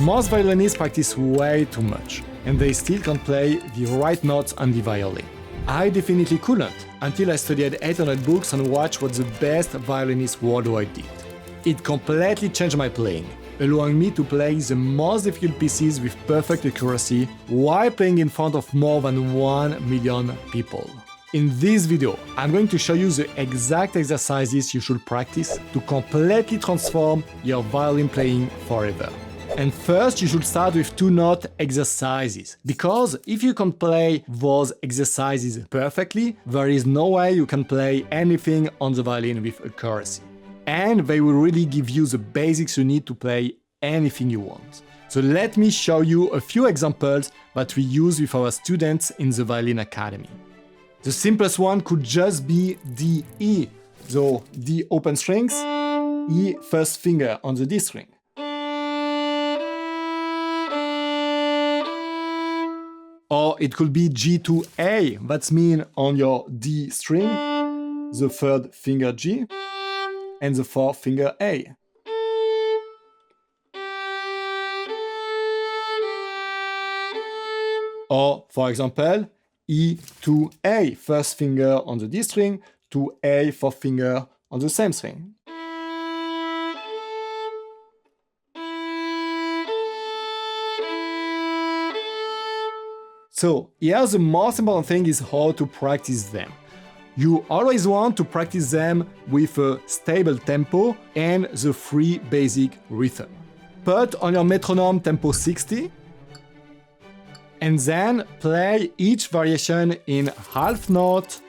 Most violinists practice way too much, and they still can't play the right notes on the violin. I definitely couldn't, until I studied 800 books and watched what the best violinists worldwide did. It completely changed my playing, allowing me to play the most difficult pieces with perfect accuracy while playing in front of more than 1 million people. In this video, I'm going to show you the exact exercises you should practice to completely transform your violin playing forever. And first, you should start with 2-note exercises, because if you can't play those exercises perfectly, there is no way you can play anything on the violin with accuracy. And they will really give you the basics you need to play anything you want. So let me show you a few examples that we use with our students in the Violinacademy. The simplest one could just be D, E. So D open strings, E first finger on the D string. Or it could be G to A, that's mean on your D string, the third finger G, and the fourth finger A. Or, for example, E to A, first finger on the D string, to A, fourth finger on the same string. So, here the most important thing is how to practice them. You always want to practice them with a stable tempo and the 3 basic rhythm. Put on your metronome tempo 60, and then play each variation in half note,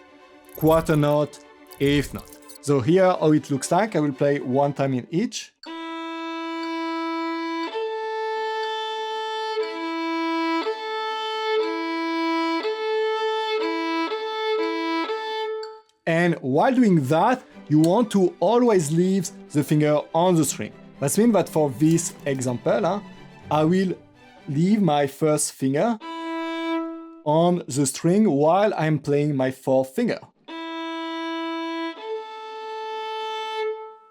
quarter note, eighth note. So here how it looks like, I will play one time in each. And while doing that, you want to always leave the finger on the string. That means that for this example, I will leave my first finger on the string while I'm playing my fourth finger.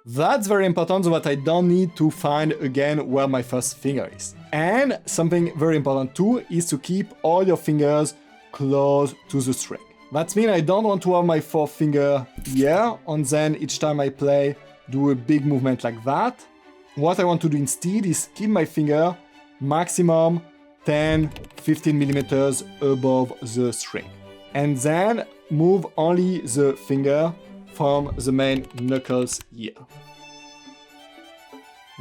That's very important so that I don't need to find again where my first finger is. And something very important too is to keep all your fingers close to the string. That means I don't want to have my fourth finger here and then each time I play do a big movement like that. What I want to do instead is keep my finger maximum 10-15 millimeters above the string. And then move only the finger from the main knuckles here,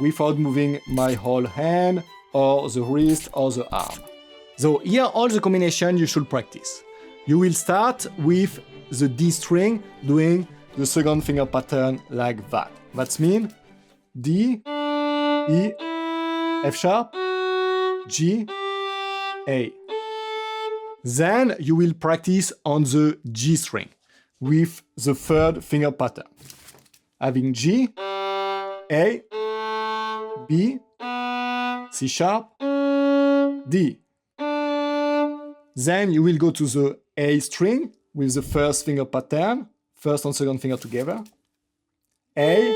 without moving my whole hand or the wrist or the arm. So here all the combination you should practice. You will start with the D string doing the second finger pattern like that. That means D, E, F sharp, G, A. Then you will practice on the G string with the third finger pattern, having G, A, B, C sharp, D. Then you will go to the A string with the first finger pattern, first and second finger together, A,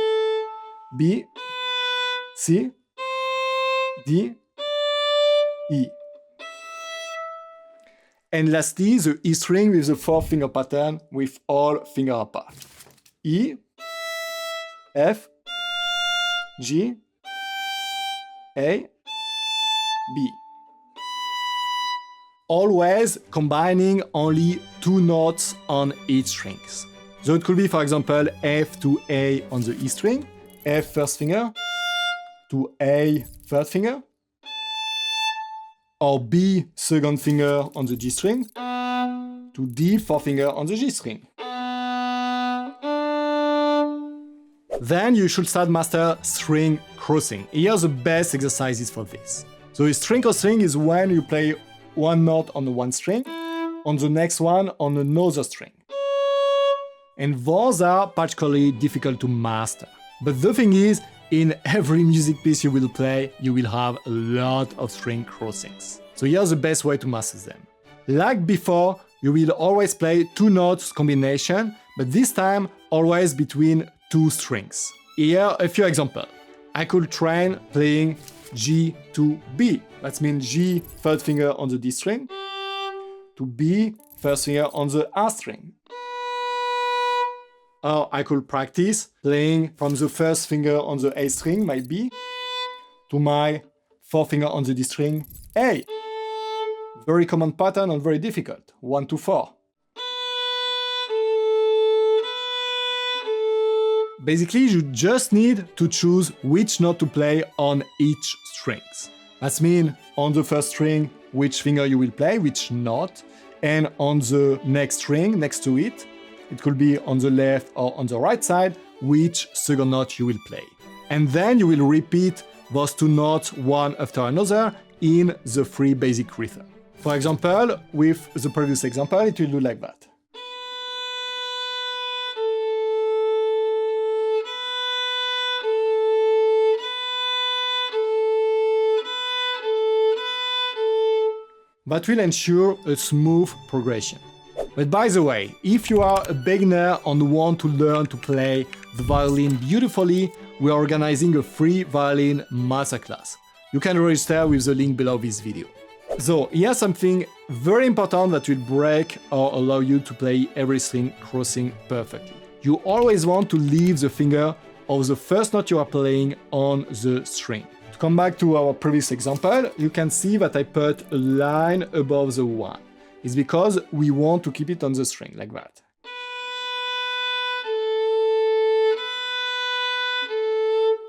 B, C, D, E. And lastly, the E string with the fourth finger pattern with all fingers apart. E, F, G, A, B. Always combining only 2 notes on each string. So it could be, for example, F to A on the E string, F first finger, to A third finger, or B second finger on the G string, to D fourth finger on the G string. Then you should start master string crossing. Here are the best exercises for this. So string crossing is when you play one note on the one string, on the next one on another string. And those are particularly difficult to master. But the thing is, in every music piece you will play, you will have a lot of string crossings. So here's the best way to master them. Like before, you will always play 2 notes combination, but this time always between 2 strings. Here, a few examples. I could train playing G to B. That means G, third finger on the D string, to B, first finger on the A string. Or I could practice playing from the first finger on the A string, my B, to my fourth finger on the D string, A. Very common pattern and very difficult, 1 to 4. Basically, you just need to choose which note to play on each strings. That means on the first string, which finger you will play, which note, and on the next string next to it, it could be on the left or on the right side, which second note you will play. And then you will repeat those two notes one after another in the 3 basic rhythm. For example, with the previous example, it will do like that. That will ensure a smooth progression. But by the way, if you are a beginner and want to learn to play the violin beautifully, we are organizing a free violin masterclass. You can register with the link below this video. So here's something very important that will break or allow you to play every string crossing perfectly. You always want to leave the finger of the first note you are playing on the string. To come back to our previous example, you can see that I put a line above the 1. It's because we want to keep it on the string, like that.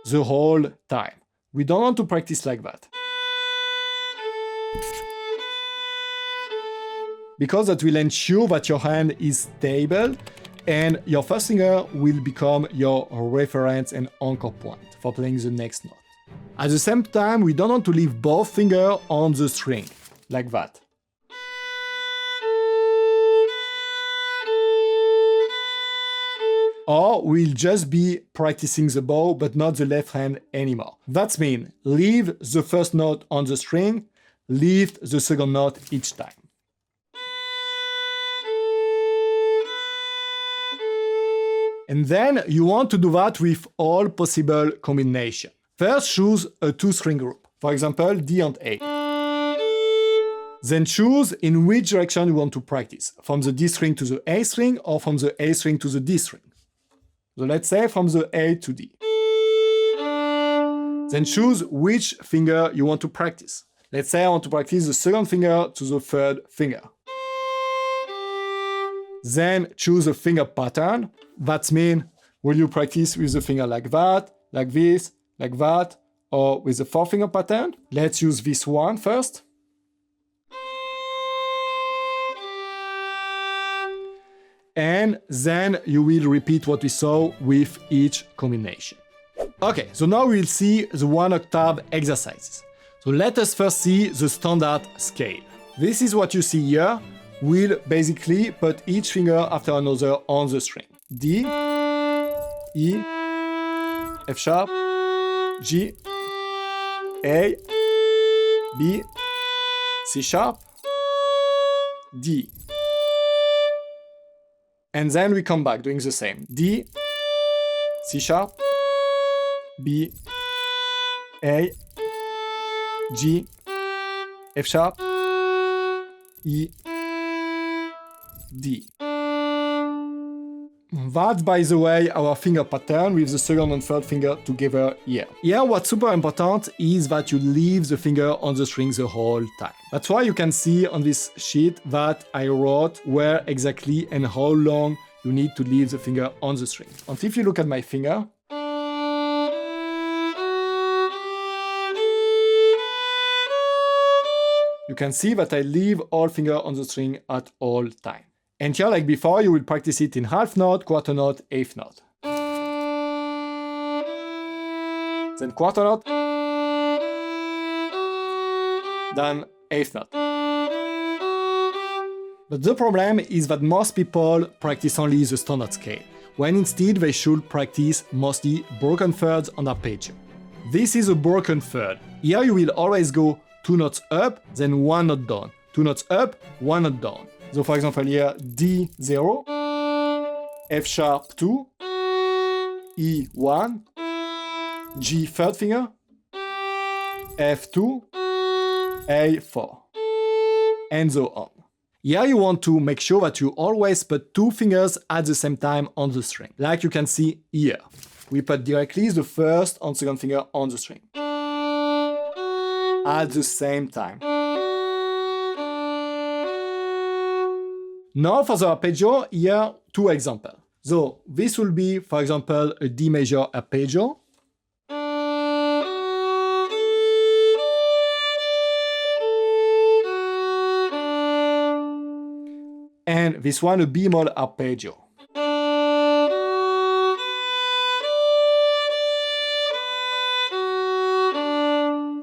The whole time. We don't want to practice like that. Because that will ensure that your hand is stable and your first finger will become your reference and anchor point for playing the next note. At the same time, we don't want to leave both fingers on the string, like that. Or we'll just be practicing the bow, but not the left hand anymore. That means leave the first note on the string, lift the second note each time. And then you want to do that with all possible combinations. First, choose a 2-string group, for example, D and A. Then choose in which direction you want to practice, from the D string to the A string or from the A string to the D string. So let's say from the A to D. Then choose which finger you want to practice. Let's say I want to practice the second finger to the third finger. Then choose a finger pattern. That means, will you practice with the finger like that, like this, like that, or with the 4-finger pattern? Let's use this one first. And then you will repeat what we saw with each combination. Okay, so now we'll see the one-octave exercises. So let us first see the standard scale. This is what you see here. We'll basically put each finger after another on the string. D, E, F sharp, G, A, B, C sharp, D. And then we come back doing the same. D, C sharp, B, A, G, F sharp, E, D. That's, by the way, our finger pattern with the second and third finger together here. Here, what's super important is that you leave the finger on the string the whole time. That's why you can see on this sheet that I wrote where exactly and how long you need to leave the finger on the string. And if you look at my finger, you can see that I leave all finger on the string at all time. And here, like before, you will practice it in half note, quarter note, eighth note. Then quarter note. Then eighth note. But the problem is that most people practice only the standard scale, when instead they should practice mostly broken thirds and arpeggio. This is a broken third. Here you will always go 2 notes up, then 1 note down. 2 notes up, 1 note down. So for example here, D 0, F sharp 2, E 1, G third finger, F2, A4, and so on. Here you want to make sure that you always put two fingers at the same time on the string, like you can see here. We put directly the first and second finger on the string at the same time. Now for the arpeggio, here two examples. So this will be, for example, a D major arpeggio. And this one a B-moll arpeggio.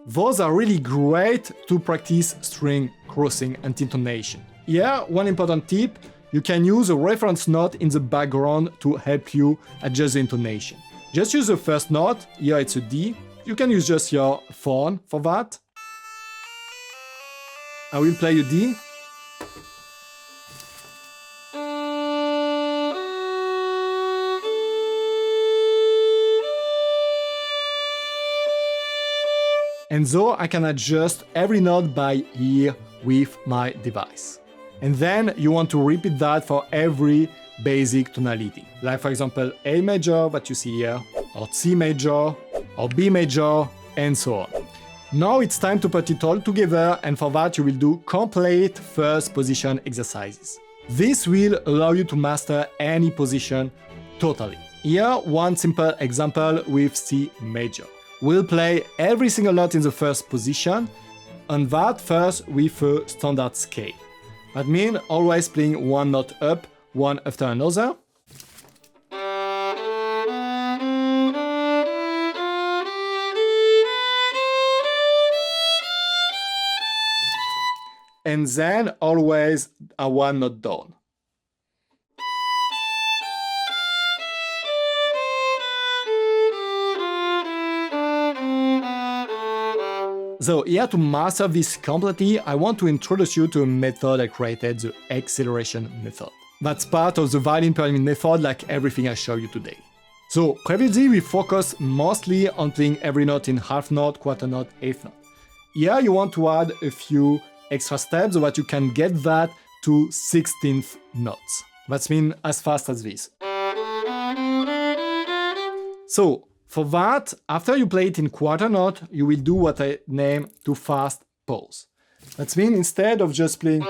Those are really great to practice string crossing and intonation. Here, one important tip, you can use a reference note in the background to help you adjust the intonation. Just use the first note, here it's a D. You can use just your phone for that. I will play a D. And so I can adjust every note by ear with my device. And then you want to repeat that for every basic tonality. Like for example, A major that you see here, or C major, or B major, and so on. Now it's time to put it all together, and for that you will do complete first position exercises. This will allow you to master any position totally. Here, one simple example with C major. We'll play every single note in the first position, and that first with a standard scale. That means always playing one note up, one after another. And then always a one note down. So here to master this completely, I want to introduce you to a method I created, the acceleration method. That's part of the Violin Pyramid Method, like everything I show you today. So previously we focused mostly on playing every note in half note, quarter note, eighth note. Here you want to add a few extra steps so that you can get that to 16th notes. That means as fast as this. So for that, after you play it in quarter note, you will do what I name too fast pause. That means instead of just playing,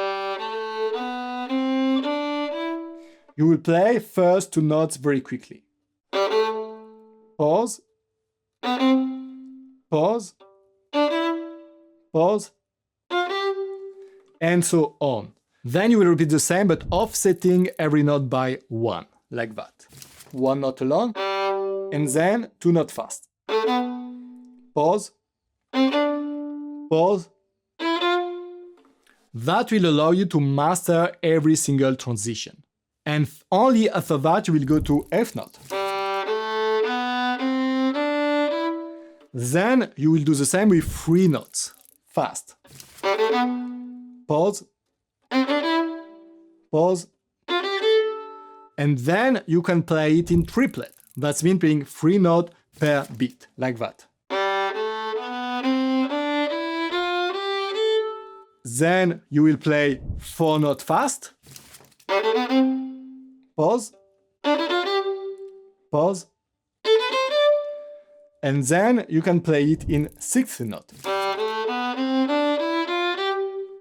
you will play first two notes very quickly. Pause, pause, pause, and so on. Then you will repeat the same, but offsetting every note by one, like that. One note alone, and then two notes fast. Pause, pause. That will allow you to master every single transition. And only after that you will go to F note. Then you will do the same with three notes. Fast. Pause. Pause. And then you can play it in triplet. That's mean playing three notes per beat, like that. Then you will play four notes fast. Pause. Pause. And then you can play it in sixth note.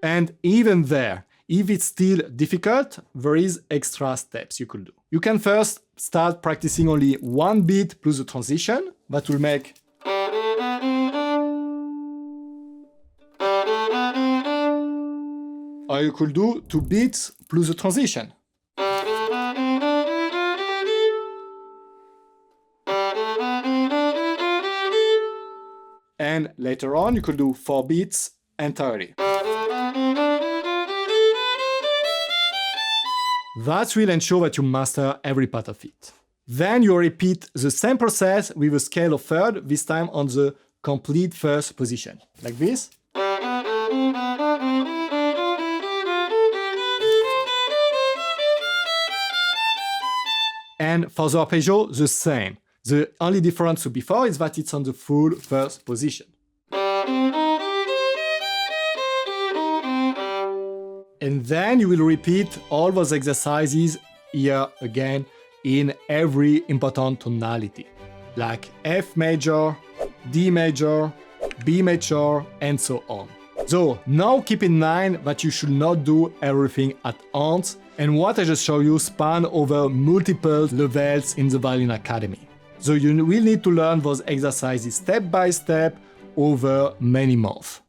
And even there, if it's still difficult, there is extra steps you could do. You can first start practicing only one beat plus the transition. That will make. Or you could do two beats plus the transition. And later on, you could do four beats entirely. That will ensure that you master every part of it. Then you repeat the same process with a scale of third, this time on the complete first position, like this. And for the arpeggio, the same. The only difference to before is that it's on the full first position. And then you will repeat all those exercises here again in every important tonality, like F major, D major, B major, and so on. So now keep in mind that you should not do everything at once, and what I just showed you span over multiple levels in the Violinacademy. So you will need to learn those exercises step by step over many months.